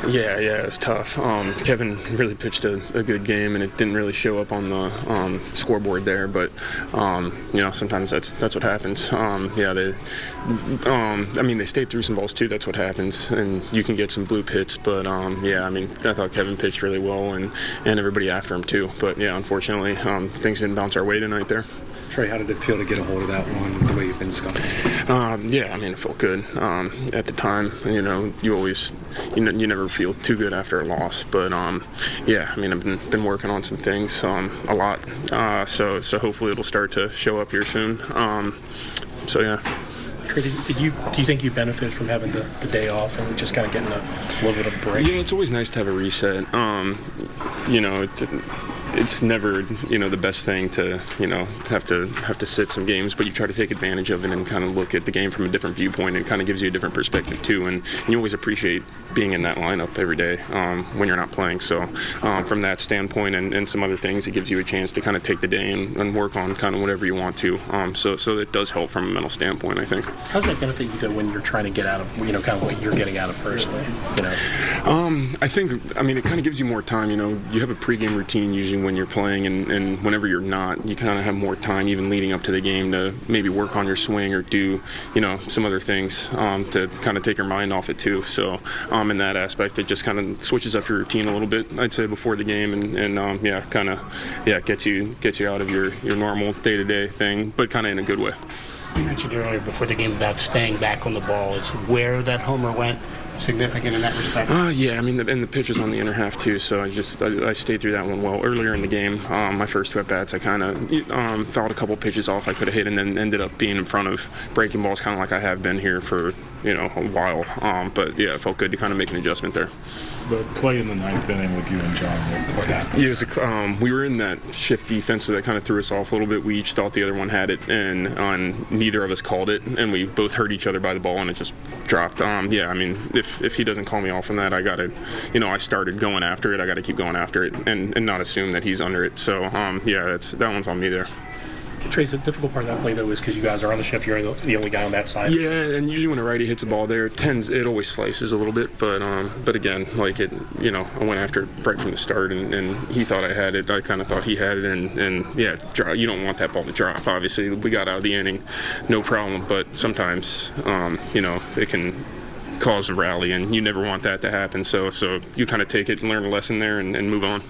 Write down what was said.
Yeah, it's tough. Kevin really pitched a good game, and it didn't really show up on the scoreboard there. But sometimes that's what happens. They stayed through some balls too. That's what happens, and you can get some bloop hits. But I thought Kevin pitched really well, and everybody after him too. But yeah, unfortunately, things didn't bounce our way tonight there. Trey, how did it feel to get a hold of that one the way you've been scouting? It felt good. At the time, you always, you never feel too good after a loss. But I've been working on some things a lot. So hopefully it'll start to show up here soon. Trey, do you think you benefit from having the day off and just kind of getting a little bit of a break? Yeah, it's always nice to have a reset. It's never, the best thing to, have to sit some games, but you try to take advantage of it and kind of look at the game from a different viewpoint, and it kind of gives you a different perspective too. And you always appreciate being in that lineup every day when you're not playing. So from that standpoint and some other things, it gives you a chance to kind of take the day and work on kind of whatever you want to. So it does help from a mental standpoint, I think. How does that benefit you when you're trying to get out of, kind of what you're getting out of personally? I think, it kind of gives you more time. You have a pregame routine usually when you're playing, and whenever you're not, you kind of have more time even leading up to the game to maybe work on your swing or do, some other things to kind of take your mind off it too. So in that aspect, it just kind of switches up your routine a little bit, I'd say, before the game, and gets you out of your normal day-to-day thing, but kind of in a good way. You mentioned earlier before the game about staying back on the ball. Is where that homer went significant in that respect? And the pitch was on the inner half too, so I stayed through that one well. Earlier in the game, my first two at-bats, I kind of fouled a couple pitches off I could have hit, and then ended up being in front of breaking balls, kind of like I have been here for a while. It felt good to kind of make an adjustment there. The play in the ninth inning with you and John, what happened? Yeah, we were in that shift defense, so that kind of threw us off a little bit. We each thought the other one had it, and neither of us called it, and we both hurt each other by the ball, and it just dropped. If he doesn't call me off on that, I got to, I started going after it. I got to keep going after it and not assume that he's under it. So, that one's on me there. Trey's the difficult part of that play, though, is because you guys are on the shift. You're the only guy on that side. Yeah, and usually when a righty hits a ball there, it always slices a little bit. But again, I went after it right from the start, and he thought I had it. I kind of thought he had it, and you don't want that ball to drop. Obviously, we got out of the inning, no problem. But sometimes, it can cause a rally, and you never want that to happen. So you kind of take it and learn a lesson there and move on.